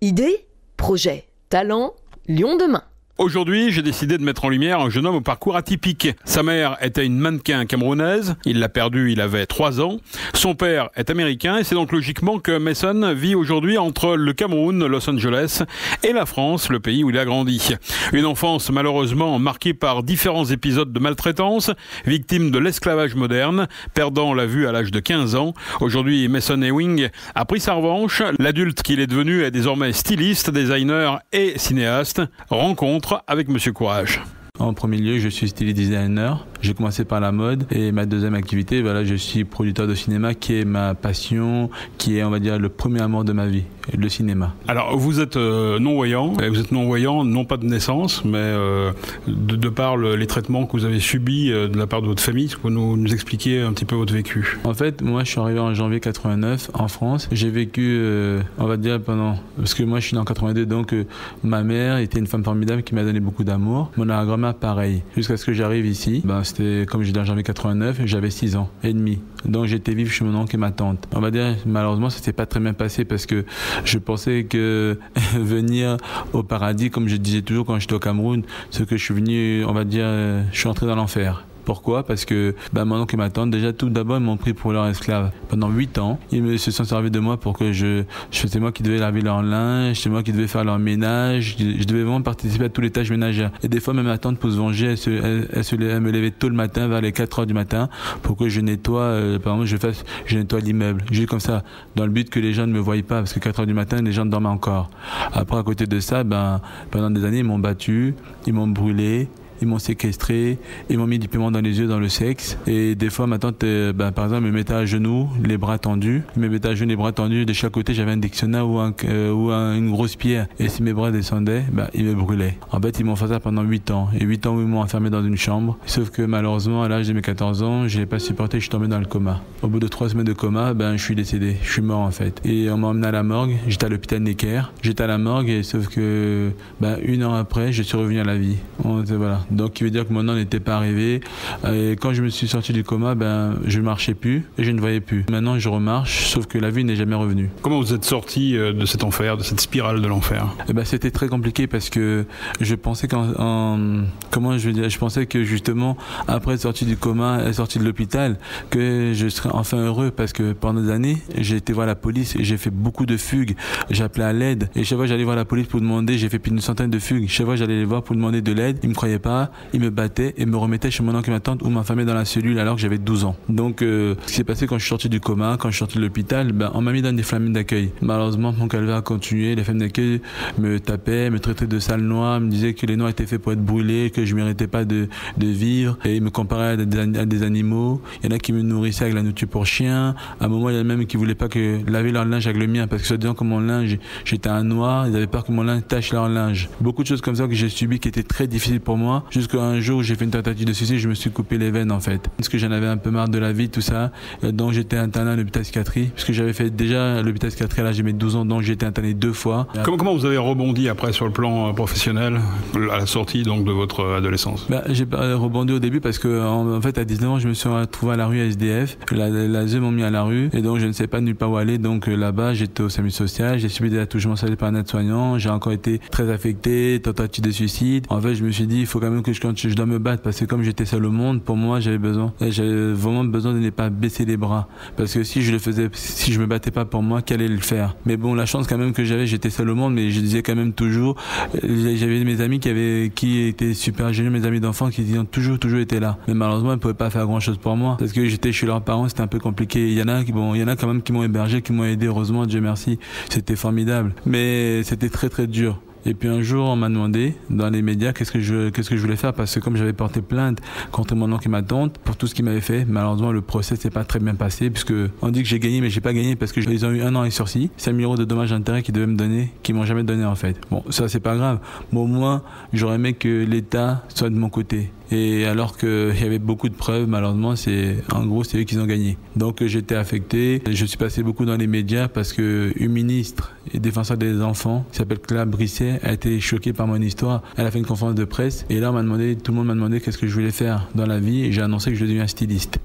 Idée, projet, talent, Lyon demain. Aujourd'hui, j'ai décidé de mettre en lumière un jeune homme au parcours atypique. Sa mère était une mannequin camerounaise. Il l'a perdue, il avait 3 ans. Son père est américain et c'est donc logiquement que Mason vit aujourd'hui entre le Cameroun, Los Angeles et la France, le pays où il a grandi. Une enfance malheureusement marquée par différents épisodes de maltraitance, victime de l'esclavage moderne, perdant la vue à l'âge de 15 ans. Aujourd'hui, Mason Ewing a pris sa revanche. L'adulte qu'il est devenu est désormais styliste, designer et cinéaste. Rencontre avec Monsieur Courage. En premier lieu, je suis styliste designer. J'ai commencé par la mode et ma deuxième activité, je suis producteur de cinéma qui est ma passion, qui est, on va dire, le premier amour de ma vie, le cinéma. Alors, vous êtes non-voyant. Vous êtes non-voyant, non pas de naissance, mais de par les traitements que vous avez subis de la part de votre famille. Est-ce que vous nous expliquer un petit peu votre vécu? En fait, moi, je suis arrivé en janvier 89 en France. J'ai vécu, on va dire, parce que moi, je suis né en 82, donc ma mère était une femme formidable qui m'a donné beaucoup d'amour. Mon arrière-grand-mère, pareil. Jusqu'à ce que j'arrive ici, c'était, comme je dis, en janvier 89, j'avais 6 ans et demi. Donc j'étais vivre chez mon oncle et ma tante. On va dire, malheureusement, ça s'est pas très bien passé parce que je pensais que venir au paradis, comme je disais toujours quand j'étais au Cameroun, c'est que je suis venu, on va dire, je suis entré dans l'enfer. Pourquoi? Parce que mon oncle et ma tante, déjà tout d'abord, ils m'ont pris pour leur esclave. Pendant 8 ans, ils se sont servis de moi pour que c'était moi qui devais laver leur linge, c'était moi qui devais faire leur ménage, je devais vraiment participer à toutes les tâches ménagères. Et des fois, même ma tante, pour se venger, elle me levait tôt le matin, vers les 4 heures du matin, pour que je nettoie, par exemple, je nettoie l'immeuble. Juste comme ça, dans le but que les gens ne me voient pas, parce que 4 heures du matin, les gens dorment encore. Après, à côté de ça, pendant des années, ils m'ont battu, ils m'ont brûlé, ils m'ont séquestré, ils m'ont mis du piment dans les yeux, dans le sexe. Et des fois, ma tante, par exemple, me mettait à genoux, les bras tendus. Me mettait à genoux, les bras tendus. De chaque côté, j'avais un dictionnaire ou une grosse pierre. Et si mes bras descendaient, ils me brûlaient. En fait, ils m'ont fait ça pendant 8 ans. Et 8 ans où ils m'ont enfermé dans une chambre. Sauf que malheureusement, à l'âge de mes 14 ans, je n'ai pas supporté, je suis tombé dans le coma. Au bout de 3 semaines de coma, je suis décédé. Je suis mort, en fait. Et on m'a emmené à la morgue. J'étais à l'hôpital Necker. J'étais à la morgue, et sauf que, 1 heure après, je suis revenu à la vie. Voilà. Donc, qui veut dire que mon nom n'était pas arrivé. Et quand je me suis sorti du coma, je ne marchais plus et je ne voyais plus. Maintenant, je remarche, sauf que la vie n'est jamais revenue. Comment vous êtes sorti de cet enfer, de cette spirale de l'enfer? C'était très compliqué parce que je pensais je pensais que justement, après être sorti du coma et sorti de l'hôpital, que je serais enfin heureux parce que pendant des années, j'ai été voir la police et j'ai fait beaucoup de fugues. J'appelais à l'aide et chaque fois j'allais voir la police pour demander, j'ai fait plus d'une centaine de fugues. Chaque fois j'allais les voir pour demander de l'aide, ils me croyaient pas. Ils me battaient et me remettaient chez mon oncle et ma tante ou m'enfermaient dans la cellule alors que j'avais 12 ans. Donc, ce qui s'est passé quand je suis sorti du coma, quand je suis sorti de l'hôpital, on m'a mis dans des familles d'accueil. Malheureusement, mon calvaire a continué. Les femmes d'accueil me tapaient, me traitaient de sale noir, me disaient que les noirs étaient faits pour être brûlés, que je ne méritais pas de vivre. Et ils me comparaient à des animaux. Il y en a qui me nourrissaient avec la nourriture pour chien. À un moment, il y en a même qui ne voulaient pas que laver leur linge avec le mien parce que soi-disant que mon linge, j'étais un noir. Ils avaient peur que mon linge tache leur linge. Beaucoup de choses comme ça que j'ai subies qui étaient très difficiles pour moi. Jusqu'à un jour où j'ai fait une tentative de suicide, je me suis coupé les veines en fait. Parce que j'en avais un peu marre de la vie, tout ça. Donc j'étais interné à l'hôpital psychiatrie. Parce que j'avais fait déjà l'hôpital psychiatrie à l'âge de mes 12 ans, donc j'ai été interné 2 fois. Comment vous avez rebondi après sur le plan professionnel à la sortie donc de votre adolescence? J'ai pas rebondi au début parce que en fait à 19 ans je me suis retrouvé à la rue à SDF. La ZE m'ont mis à la rue et donc je ne sais pas nulle part où aller. Donc là-bas j'étais au SAMU social, j'ai subi des attouchements salés par un aide-soignant, j'ai encore été très affecté, tentative de suicide. En fait je me suis dit il faut quand même que je dois me battre parce que comme j'étais seul au monde, pour moi j'avais vraiment besoin de ne pas baisser les bras parce que si je me battais pas pour moi, qu'allait le faire? Mais bon, la chance quand même que j'étais seul au monde, mais je disais quand même toujours, j'avais mes amis qui étaient super géniaux, mes amis d'enfants qui ont toujours été là. Mais malheureusement ils pouvaient pas faire grand chose pour moi parce que j'étais chez leurs parents, c'était un peu compliqué. Il y en a quand même qui m'ont hébergé, qui m'ont aidé, heureusement, Dieu merci, c'était formidable. Mais c'était très très dur. Et puis un jour, on m'a demandé dans les médias qu'est-ce que je voulais faire parce que comme j'avais porté plainte contre mon oncle et ma tante pour tout ce qu'ils m'avaient fait, malheureusement le procès s'est pas très bien passé puisque on dit que j'ai gagné mais j'ai pas gagné parce que ils ont eu 1 an et sursis, 5 000 € de dommages d'intérêt qu'ils devaient me donner, qu'ils m'ont jamais donné en fait. Bon, ça c'est pas grave, mais au moins j'aurais aimé que l'État soit de mon côté. Et alors qu'il y avait beaucoup de preuves, malheureusement, c'est eux qui ont gagné. Donc j'étais affecté. Je suis passé beaucoup dans les médias parce que une ministre et défenseur des enfants, qui s'appelle Claire Brisset, a été choquée par mon histoire. Elle a fait une conférence de presse et là tout le monde m'a demandé qu'est-ce que je voulais faire dans la vie et j'ai annoncé que je devenais un styliste.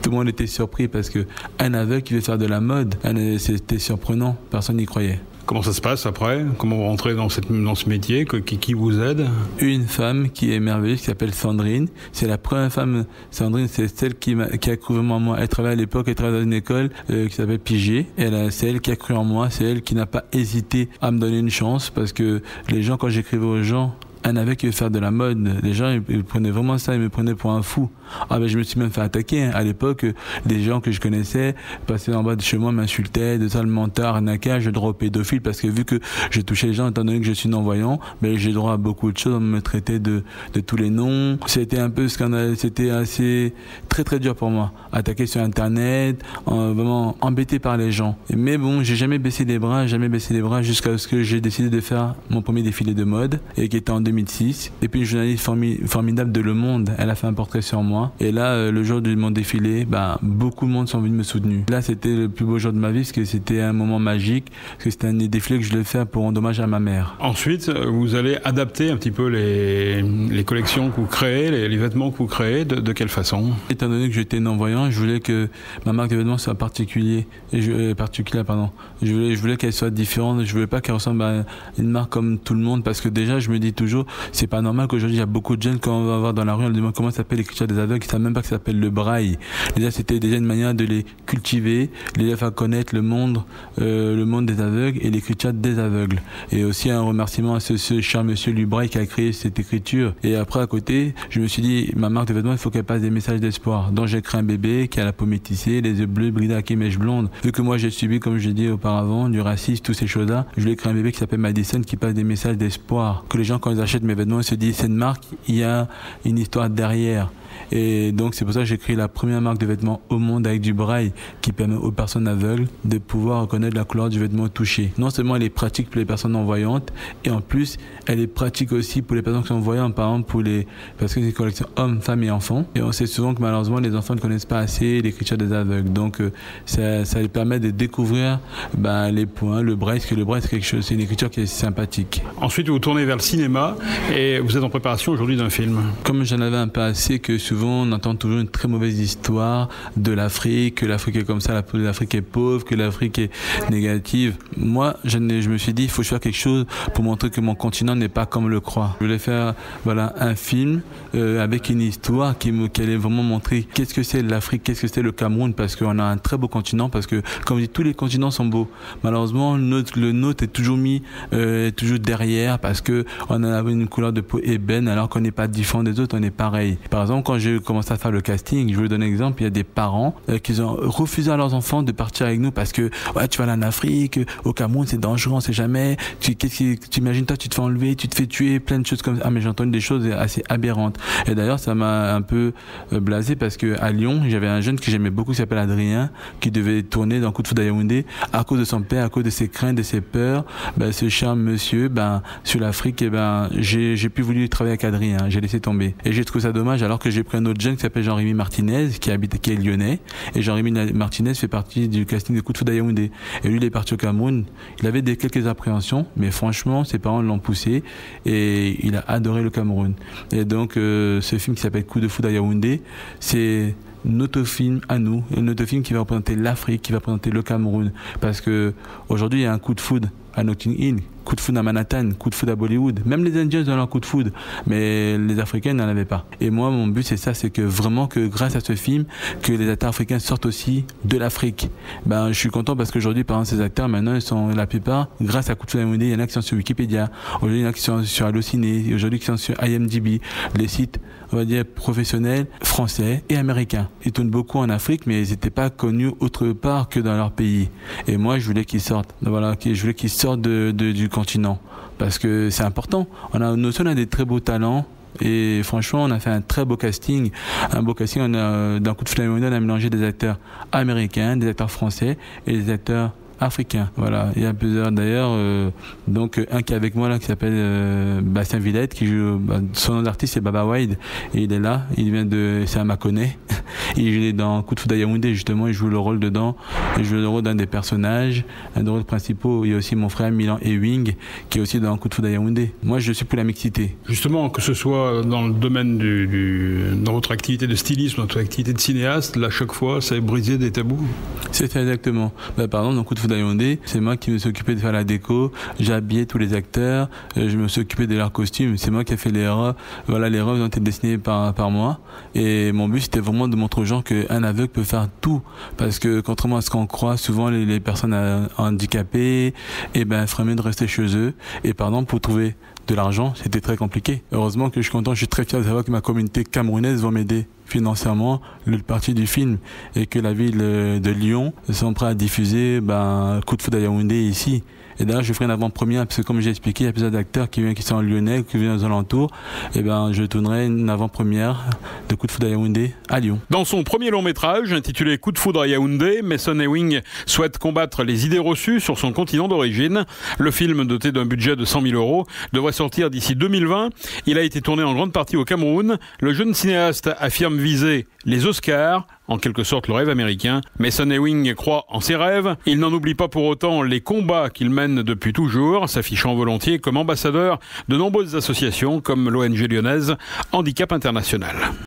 Tout le monde était surpris parce qu'un aveugle qui veut faire de la mode, c'était surprenant, personne n'y croyait. Comment ça se passe après? Comment vous rentrez dans ce métier? Qui vous aide? Une femme qui est merveilleuse, qui s'appelle Sandrine. C'est la première femme. Sandrine, c'est celle qui a cru vraiment en moi. Elle travaille à l'époque, elle travaille dans une école qui s'appelle Piget. C'est elle qui a cru en moi. C'est elle qui n'a pas hésité à me donner une chance, parce que les gens, quand j'écrivais aux gens, un aveugle qui veut faire de la mode, les gens ils prenaient vraiment ça, ils me prenaient pour un fou. Ah ben je me suis même fait attaquer. À l'époque, des gens que je connaissais passaient en bas de chez moi, m'insultaient, de sales mentards, arnaquages, j'ai droit au pédophile, parce que vu que je touchais les gens, étant donné que je suis non-voyant, ben j'ai droit à beaucoup de choses. On me traitait de tous les noms. C'était un peu scandaleux, c'était assez très très dur pour moi. Attaqué sur internet, vraiment embêté par les gens. Mais bon, j'ai jamais baissé les bras jusqu'à ce que j'ai décidé de faire mon premier défilé de mode, et qui était en 2006. Et puis une journaliste formidable de Le Monde, elle a fait un portrait sur moi. Et là, le jour de mon défilé, beaucoup de monde sont venus me soutenir. Là, c'était le plus beau jour de ma vie, parce que c'était un moment magique, parce que c'était un défilé que je devais faire pour rendre hommage à ma mère. Ensuite, vous allez adapter un petit peu les collections que vous créez, les vêtements que vous créez, de quelle façon? Étant donné que j'étais non-voyant, je voulais que ma marque de vêtements soit particulière. Je voulais qu'elle soit différente. Je voulais pas qu'elle ressemble à une marque comme tout le monde, parce que déjà, je me dis toujours, c'est pas normal qu'aujourd'hui il y a beaucoup de jeunes, quand on va voir dans la rue, on leur demande comment s'appelle l'écriture des aveugles, ils savent même pas que ça s'appelle le braille. Déjà, c'était déjà une manière de les cultiver, de les faire connaître le monde des aveugles et l'écriture des aveugles. Et aussi un remerciement à ce cher monsieur Lubraille qui a créé cette écriture. Et après, à côté, je me suis dit, ma marque de vêtements, il faut qu'elle passe des messages d'espoir. Donc j'ai créé un bébé qui a la peau métissée, les yeux bleus, bridés à mèche blonde. Vu que moi j'ai subi, comme je l'ai dit auparavant, du racisme, toutes ces choses-là, je voulais créer un bébé qui s'appelle Madison, qui passe des messages d'espoir. Que les gens, quand ils achètent mes vêtements, ils se disent, cette marque, il y a une histoire derrière. Et donc c'est pour ça que j'ai créé la première marque de vêtements au monde avec du braille, qui permet aux personnes aveugles de pouvoir reconnaître la couleur du vêtement touché. Non seulement elle est pratique pour les personnes non-voyantes, et en plus elle est pratique aussi pour les personnes qui sont voyantes, par exemple parce que c'est une collection hommes, femmes et enfants. Et on sait souvent que malheureusement les enfants ne connaissent pas assez l'écriture des aveugles. Donc ça les permet de découvrir les points, le braille, parce que le braille c'est une écriture qui est sympathique. Ensuite vous tournez vers le cinéma et vous êtes en préparation aujourd'hui d'un film. Comme j'en avais un peu assez, que souvent on entend toujours une très mauvaise histoire de l'Afrique, que l'Afrique est comme ça, l'Afrique est pauvre, que l'Afrique est négative. Moi, je me suis dit, il faut faire quelque chose pour montrer que mon continent n'est pas comme le croit. Je voulais faire un film avec une histoire qui allait vraiment montrer qu'est-ce que c'est l'Afrique, qu'est-ce que c'est le Cameroun, parce qu'on a un très beau continent, parce que, comme je dis, tous les continents sont beaux. Malheureusement, le nôtre est toujours mis toujours derrière, parce que on a une couleur de peau ébène, alors qu'on n'est pas différent des autres, on est pareil. Par exemple, quand j'ai commencé à faire le casting, je vais vous donner un exemple, il y a des parents qui ont refusé à leurs enfants de partir avec nous, parce que tu vas aller en Afrique, au Cameroun c'est dangereux, on sait jamais, tu imagines, toi tu te fais enlever, tu te fais tuer, plein de choses comme ça. Ah mais j'ai entendu des choses assez aberrantes. Et d'ailleurs ça m'a un peu blasé, parce que à Lyon, j'avais un jeune que j'aimais beaucoup qui s'appelle Adrien, qui devait tourner dans Coup de foudre à Yaoundé, à cause de son père, à cause de ses craintes, de ses peurs. Ce cher monsieur, sur l'Afrique, j'ai plus voulu travailler avec Adrien, j'ai laissé tomber. Et j'ai trouvé ça dommage, alors que j'ai pris un autre jeune qui s'appelle Jean-Rémy Martinez, qui est lyonnais, et Jean-Rémy Martinez fait partie du casting de Coup de foudre à Yaoundé. Et lui, il est parti au Cameroun, il avait quelques appréhensions, mais franchement, ses parents l'ont poussé, et il a adoré le Cameroun. Et donc, ce film qui s'appelle Coup de foudre à Yaoundé, c'est notre film à nous, notre film qui va représenter l'Afrique, qui va représenter le Cameroun, parce que aujourd'hui il y a un coup de foudre à Notting Hill, coup de foudre à Manhattan, coup de foudre à Bollywood. Même les Indiens ont leur coup de foudre, mais les Africains n'en avaient pas. Et moi, mon but, c'est ça, c'est que vraiment, que grâce à ce film, que les acteurs africains sortent aussi de l'Afrique. Je suis content, parce qu'aujourd'hui, par exemple, ces acteurs, maintenant, ils sont la plupart, grâce à Coup de foudre à Yaoundé, il y en a qui sont sur Wikipédia, aujourd'hui, il y en a qui sont sur Allociné, aujourd'hui, qui sont sur IMDb, les sites, on va dire, professionnels, français et américains. Ils tournent beaucoup en Afrique, mais ils n'étaient pas connus autre part que dans leur pays. Et moi, je voulais qu'ils sortent. Voilà, je voulais qu'ils sortent du continent, parce que c'est important. On a des très beaux talents, et franchement on a fait un très beau casting. On a, dans Coup de foudre à Yaoundé, on a mélangé des acteurs américains, des acteurs français et des acteurs africain. Voilà, il y a plusieurs d'ailleurs. Donc un qui est avec moi là, qui s'appelle Bastien Villette, qui joue, son nom d'artiste c'est Baba Wide, et il est là, c'est un Maconais. Il est dans Coup de foudre à Yaoundé, justement, il joue le rôle dedans, il joue le rôle d'un des personnages, un des rôles principaux. Il y a aussi mon frère Milan Ewing, qui est aussi dans Coup de foudre à Yaoundé. Moi je suis pour la mixité. Justement, que ce soit dans le domaine dans votre activité de stylisme, dans votre activité de cinéaste, là chaque fois ça a brisé des tabous. C'est exactement. Par exemple, dans Coup de foudre Foot à Yaoundé, c'est moi qui me suis occupé de faire la déco, j'ai habillé tous les acteurs, je me suis occupé de leurs costumes, c'est moi qui ai fait les robes. Voilà, les robes ont été dessinées par moi. Et mon but, c'était vraiment de montrer aux gens qu'un aveugle peut faire tout. Parce que, contrairement à ce qu'on croit, souvent les personnes handicapées, feraient mieux de rester chez eux. Et par exemple, pour trouver de l'argent, c'était très compliqué. Heureusement que je suis content, je suis très fier de savoir que ma communauté camerounaise va m'aider financièrement le parti du film et que la ville de Lyon sont prêts à diffuser Coup de Foot à Yaoundé ici. Et d'ailleurs, je ferai une avant-première, parce que comme j'ai expliqué, il y a plusieurs acteurs qui sont lyonnais, qui viennent aux alentours. Je tournerai une avant-première de Coup de Foudre à Yaoundé à Lyon. Dans son premier long-métrage, intitulé Coup de Foudre à Yaoundé, Mason Ewing souhaite combattre les idées reçues sur son continent d'origine. Le film, doté d'un budget de 100 000 €, devrait sortir d'ici 2020. Il a été tourné en grande partie au Cameroun. Le jeune cinéaste affirme viser les Oscars, en quelque sorte le rêve américain. Mason Ewing croit en ses rêves. Il n'en oublie pas pour autant les combats qu'il mène depuis toujours, s'affichant volontiers comme ambassadeur de nombreuses associations comme l'ONG lyonnaise Handicap International.